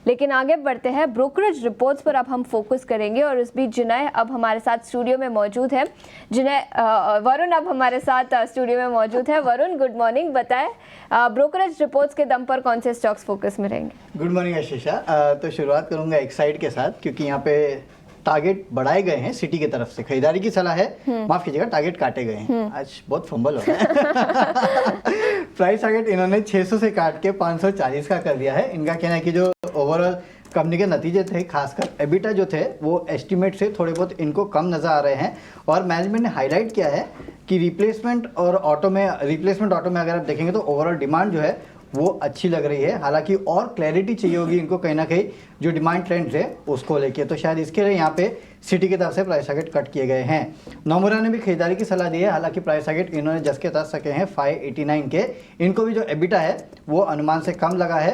लेकिन आगे बढ़ते हैं, ब्रोकरेज रिपोर्ट्स पर अब हम फोकस करेंगे और इस बीच जिनय अब हमारे साथ स्टूडियो में मौजूद है। वरुण अब हमारे साथ स्टूडियो में मौजूद है। Varun, good morning. बताएं ब्रोकरेज रिपोर्ट्स के दम पर कौन से स्टॉक्स फोकस में रहेंगे? Good morning Ashisha. तो शुरुआत करूंगा एक्साइड के साथ, क्योंकि यहाँ पे टारगेट बढ़ाए गए हैं सिटी की तरफ से। खरीदारी की सलाह है, माफ कीजिएगा, टारगेट काटे गए हैं। आज बहुत फंबल हो रहा है। प्राइस टारगेट इन्होंने 600 से काट के 540 का कर दिया है। इनका कहना है कि जो ओवरऑल कंपनी के नतीजे थे, खासकर एबिटा जो थे, वो एस्टिमेट से थोड़े बहुत इनको कम नजर आ रहे हैं। और मैनेजमेंट ने हाईलाइट किया है कि रिप्लेसमेंट ऑटो में अगर आप देखेंगे तो ओवरऑल डिमांड जो है वो अच्छी लग रही है। हालांकि और क्लैरिटी चाहिए होगी इनको कहीं ना कहीं जो डिमांड ट्रेंड्स है उसको लेके, तो शायद इसके लिए यहाँ पे सिटी की तरफ से प्राइस टारगेट कट किए गए हैं। नोमुरा ने भी खरीदारी की सलाह दी है। हालांकि प्राइस टारगेट इन्होंने जस के तस सके हैं 589 के। इनको भी जो एबिटा है वो अनुमान से कम लगा है।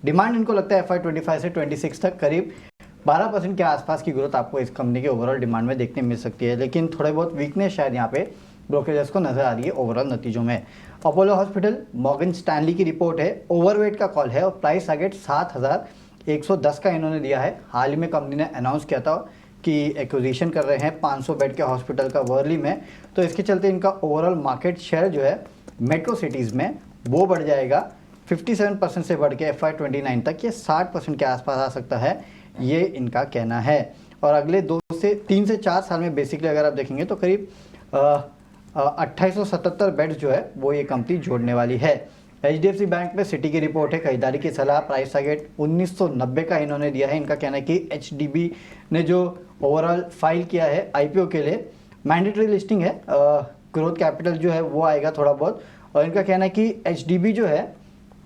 डिमांड इनको लगता है FY25 से 26 तक करीब 12% के आसपास की ग्रोथ आपको इस कंपनी के ओवरऑल डिमांड में देखने मिल सकती है। लेकिन थोड़े बहुत वीकनेस शायद यहाँ पे ब्रोकरेजेस को नजर आ रही है ओवरऑल नतीजों में। अपोलो हॉस्पिटल मॉर्गन स्टैनली की रिपोर्ट है, ओवरवेट का कॉल है और प्राइस टारगेट 7110 का इन्होंने दिया है। हाल ही में कंपनी ने अनाउंस किया था कि एक्विजिशन कर रहे हैं 500 बेड के हॉस्पिटल का वर्ली में, तो इसके चलते इनका ओवरऑल मार्केट शेयर जो है मेट्रो सिटीज़ में वो बढ़ जाएगा 57% से बढ़ के FY29 तक ये 60% के आसपास आ सकता है, ये इनका कहना है। और अगले 3 से 4 साल में बेसिकली अगर आप देखेंगे तो करीब 2877 बेड्स जो है वो ये कंपनी जोड़ने वाली है। HDFC बैंक में सिटी की रिपोर्ट है, खरीदारी की सलाह, प्राइस टारगेट 1990 का इन्होंने दिया है। इनका कहना है कि HDB ने जो ओवरऑल फाइल किया है IPO के लिए, मैंडेटरी लिस्टिंग है, ग्रोथ कैपिटल जो है वो आएगा थोड़ा बहुत। और इनका कहना है कि HDB जो है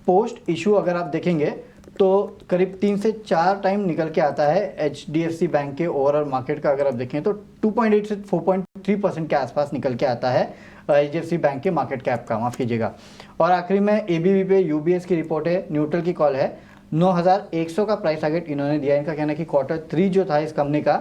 पोस्ट इशू अगर आप देखेंगे तो करीब 3 से 4 टाइम निकल के आता है HDFC बैंक के ओवरऑल मार्केट का। अगर आप देखें तो 2.8 से 4.3% के आसपास निकल के आता है HDFC बैंक के मार्केट कैप का, माफ़ कीजिएगा। और आखिरी में ABB पे UBS की रिपोर्ट है, न्यूट्रल की कॉल है, 9100 का प्राइस टारगेट इन्होंने दिया। इनका कहना है कि Q3 जो था इस कंपनी का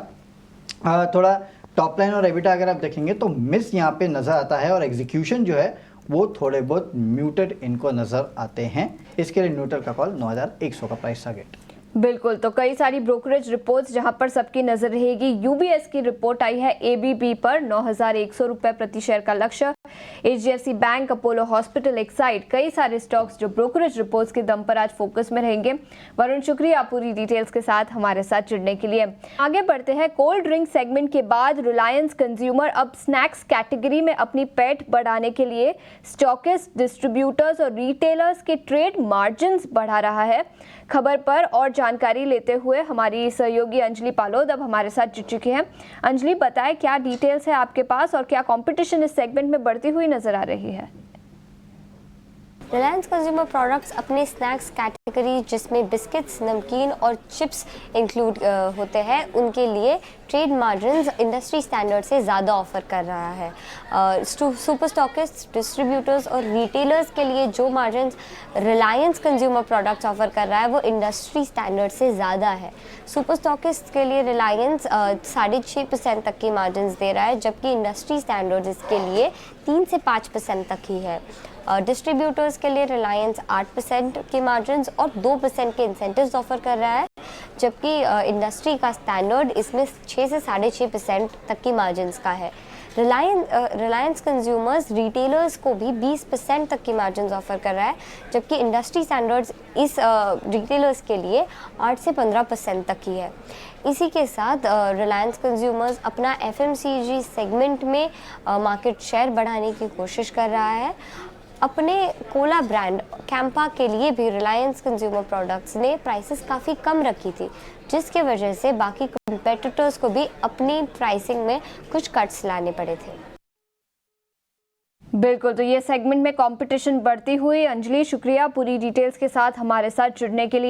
थोड़ा टॉप लाइन और एबिटा अगर आप देखेंगे तो मिस यहाँ पे नज़र आता है और एग्जीक्यूशन जो है वो थोड़े बहुत म्यूटेड इनको नज़र आते हैं। इसके लिए न्यूट्रल का कॉल 9100 का प्राइस टारगेट। बिल्कुल, तो कई सारी ब्रोकरेज रिपोर्ट्स जहां पर सबकी नजर रहेगी। UBS की रिपोर्ट आई है ABB पर 9100 रुपए प्रति शेयर का लक्ष्य। HDFC bank, Apollo hospital, Exide, कई सारे स्टॉक्स जो ब्रोकरेज रिपोर्ट्स के दम पर आज फोकस में रहेंगे। वरुण, शुक्रिया पूरी डिटेल्स के साथ हमारे साथ जुड़ने के लिए। आगे बढ़ते हैं, कोल्ड ड्रिंक सेगमेंट के बाद रिलायंस कंज्यूमर अब स्नैक्स कैटेगरी में अपनी पैठ बढ़ाने के लिए स्टॉकिस्ट, डिस्ट्रीब्यूटर्स और रिटेलर्स के ट्रेड मार्जिन्स बढ़ा रहा है। खबर पर और जानकारी लेते हुए हमारी सहयोगी अंजलि पालोद अब हमारे साथ जुड़ चुकी हैं। अंजलि, बताएं क्या डिटेल्स है आपके पास और क्या कंपटीशन इस सेगमेंट में बढ़ती हुई नजर आ रही है? रिलायंस कंज्यूमर प्रोडक्ट्स अपने स्नैक्स कैटेगरी, जिसमें बिस्किट्स, नमकीन और चिप्स इंक्लूड होते हैं, उनके लिए ट्रेड मार्जिन्स इंडस्ट्री स्टैंडर्ड से ज़्यादा ऑफर कर रहा है। सुपर स्टॉकिस्ट, डिस्ट्रीब्यूटर्स और रिटेलर्स के लिए जो margins Reliance consumer products offer कर रहा है वो इंडस्ट्री स्टैंडर्ड से ज़्यादा है। सुपर स्टॉकिस्ट के लिए रिलायंस 6.5% तक की मार्जिन्स दे रहा है, जबकि इंडस्ट्री स्टैंडर्ड इसके लिए 3 से 5% तक ही है। डिस्ट्रीब्यूटर्स के लिए रिलायंस 8% की मार्जिन्स और 2% के इंसेंटिव्स ऑफर कर रहा है, जबकि इंडस्ट्री का स्टैंडर्ड इसमें 6 से 6.5% तक की मार्जिन्स का है। रिलायंस कंज्यूमर्स रिटेलर्स को भी 20% तक की मार्जिन्स ऑफर कर रहा है, जबकि इंडस्ट्री स्टैंडर्ड्स इस रिटेलर्स के लिए 8 से 15% तक ही है। इसी के साथ रिलायंस कंज्यूमर्स अपना FMCG सेगमेंट में मार्केट शेयर बढ़ाने की कोशिश कर रहा है। अपने कोला ब्रांड कैंपा के लिए भी रिलायंस कंज्यूमर प्रोडक्ट्स ने प्राइसेस काफ़ी कम रखी थी, जिसके वजह से बाकी कंपेटिटर्स को भी अपनी प्राइसिंग में कुछ कट्स लाने पड़े थे। बिल्कुल, तो ये सेगमेंट में कंपटीशन बढ़ती हुई। अंजलि, शुक्रिया पूरी डिटेल्स के साथ हमारे साथ जुड़ने के लिए।